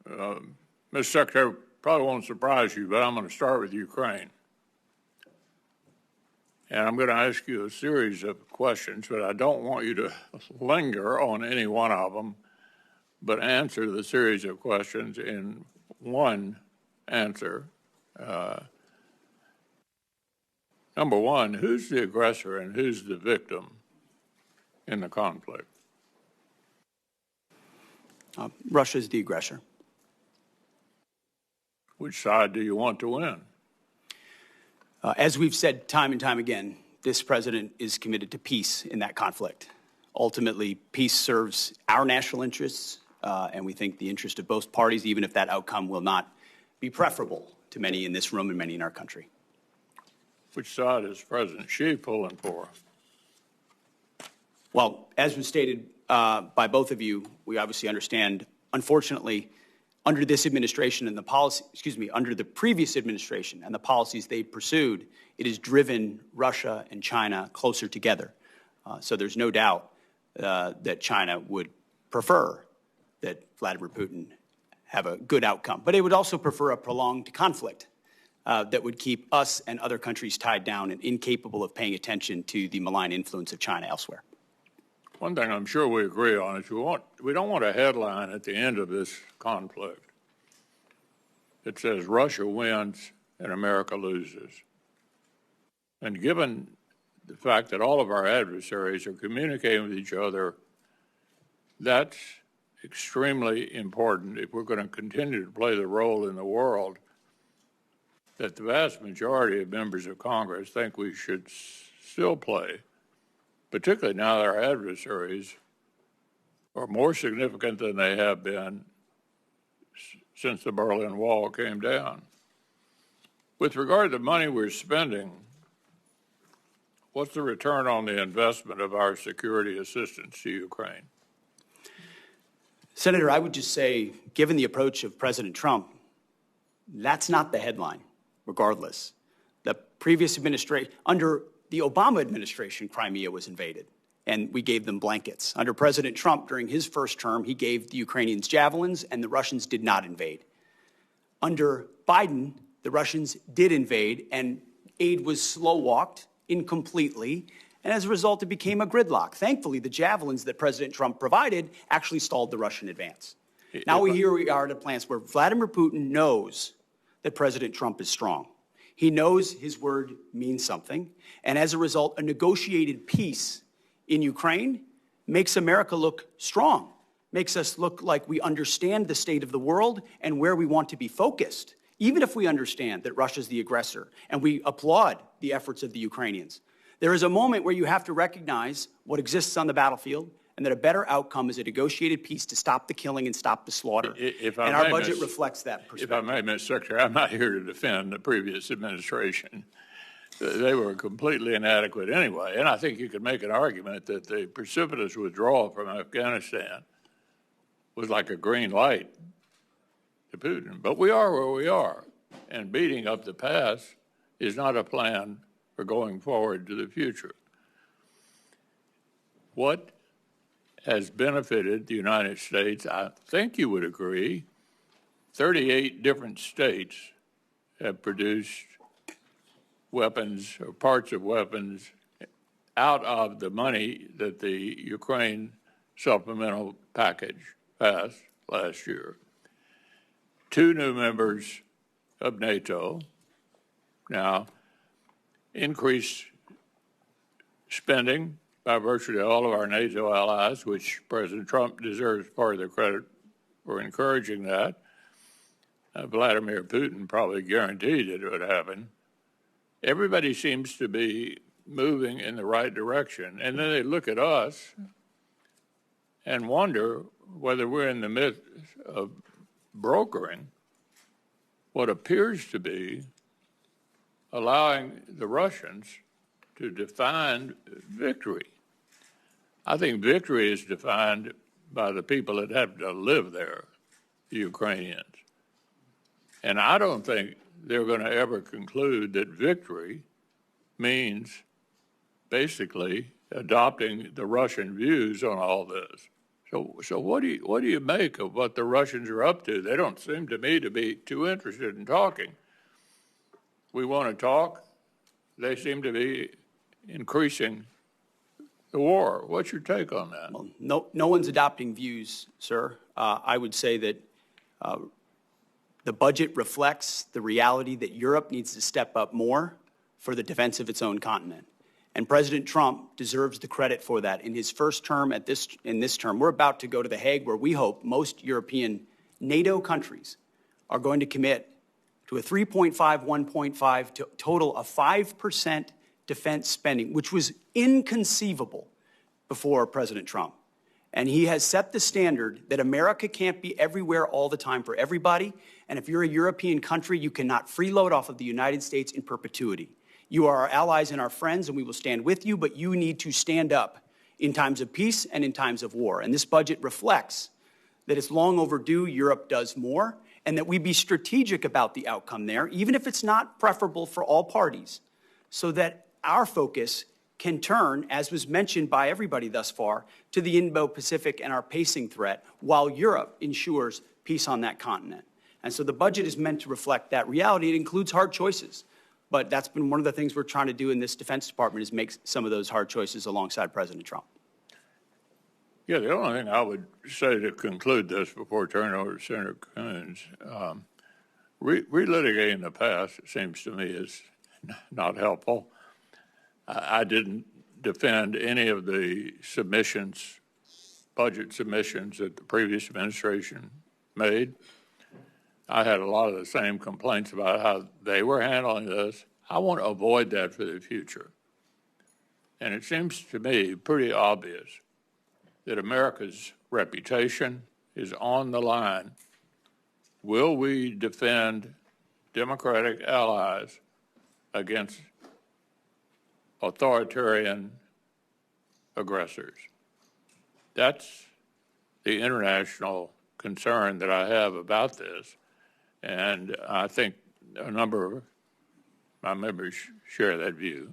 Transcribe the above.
Mr. Secretary, probably won't surprise you, but I'm going to start with Ukraine. And I'm going to ask you a series of questions, but I don't want you to linger on any one of them, but answer the series of questions in one answer. Number one, who's the aggressor and who's the victim in the conflict? Russia's the aggressor. Which side do you want to win? As we've said time and time again, this president is committed to peace in that conflict. Ultimately, peace serves our national interests, and we think the interest of both parties, even if that outcome will not be preferable to many in this room and many in our country. Which side is President Xi pulling for? Well, as was stated by both of you, we obviously understand, unfortunately, under this administration and the policy, under the previous administration and the policies they pursued, it has driven Russia and China closer together. So there's no doubt that China would prefer that Vladimir Putin have a good outcome. But it would also prefer a prolonged conflict that would keep us and other countries tied down and incapable of paying attention to the malign influence of China elsewhere. One thing I'm sure we agree on is we don't want a headline at the end of this conflict that says Russia wins and America loses. And given the fact that all of our adversaries are communicating with each other, that's extremely important if we're going to continue to play the role in the world that the vast majority of members of Congress think we should still play, particularly now that our adversaries are more significant than they have been since the Berlin Wall came down. With regard to the money we're spending, what's the return on the investment of our security assistance to Ukraine? Senator, I would just say, given the approach of President Trump, that's not the headline, regardless. The previous administration, under the Obama administration, Crimea was invaded, and we gave them blankets. Under President Trump, during his first term, he gave the Ukrainians javelins, and the Russians did not invade. Under Biden, the Russians did invade, and aid was slow-walked incompletely, and as a result, it became a gridlock. Thankfully, the javelins that President Trump provided actually stalled the Russian advance. Now here we are at a place where Vladimir Putin knows that President Trump is strong. He knows his word means something, and as a result, a negotiated peace in Ukraine makes America look strong, makes us look like we understand the state of the world and where we want to be focused, even if we understand that Russia's the aggressor, and we applaud the efforts of the Ukrainians. There is a moment where you have to recognize what exists on the battlefield and that a better outcome is a negotiated peace to stop the killing and stop the slaughter. And our budget reflects that perspective. If I may, Mr. Secretary, I'm not here to defend the previous administration. They were completely inadequate anyway. And I think you could make an argument that the precipitous withdrawal from Afghanistan was like a green light to Putin. But we are where we are. And beating up the past is not a plan for going forward to the future. What has benefited the United States, I think you would agree, 38 different states have produced weapons or parts of weapons out of the money that the Ukraine supplemental package passed last year. 2 new members of NATO now increased spending by virtually all of our NATO allies, which President Trump deserves part of the credit for encouraging that. Vladimir Putin probably guaranteed it would happen. Everybody seems to be moving in the right direction. And then they look at us and wonder whether we're in the midst of brokering what appears to be allowing the Russians to define victory. I think victory is defined by the people that have to live there, the Ukrainians. And I don't think they're going to ever conclude that victory means basically adopting the Russian views on all this. So what do you make of what the Russians are up to? They don't seem to me to be too interested in talking. We want to talk. They seem to be increasing the war. What's your take on that? Well, no one's adopting views, sir. I would say that the budget reflects the reality that Europe needs to step up more for the defense of its own continent. And President Trump deserves the credit for that. In his first term, in this term, we're about to go to The Hague, where we hope most European NATO countries are going to commit to a 3.5, 1.5 to total of 5% defense spending, which was inconceivable before President Trump. And he has set the standard that America can't be everywhere all the time for everybody. And if you're a European country, you cannot freeload off of the United States in perpetuity. You are our allies and our friends, and we will stand with you, but you need to stand up in times of peace and in times of war. And this budget reflects that it's long overdue Europe does more, and that we be strategic about the outcome there, even if it's not preferable for all parties, so that our focus can turn, as was mentioned by everybody thus far, to the Indo-Pacific and our pacing threat, while Europe ensures peace on that continent. And so the budget is meant to reflect that reality. It includes hard choices. But that's been one of the things we're trying to do in this Defense Department, is make some of those hard choices alongside President Trump. Yeah, the only thing I would say to conclude this before turning over to Senator Coons, relitigating the past, it seems to me, is not helpful. I didn't defend any of the submissions, budget submissions that the previous administration made. I had a lot of the same complaints about how they were handling this. I want to avoid that for the future. And it seems to me pretty obvious that America's reputation is on the line. Will we defend democratic allies against authoritarian aggressors? That's the international concern that I have about this. And I think a number of my members share that view.